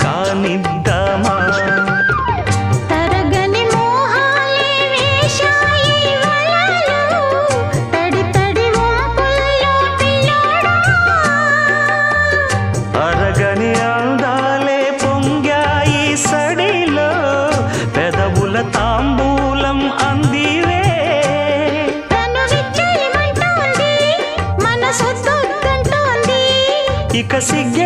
కానిద్దామా తరగని మోహాలే వేశాయి వలలు తడి తడి వంపుల్లో పిల్లోడా అరగని అందాలే పొంగాయి సడిలో పెదవుల తాంబూలం అందివే తను విచ్చేయమంటోంది మనసొద్దంటోంది ఇక సిగ్గ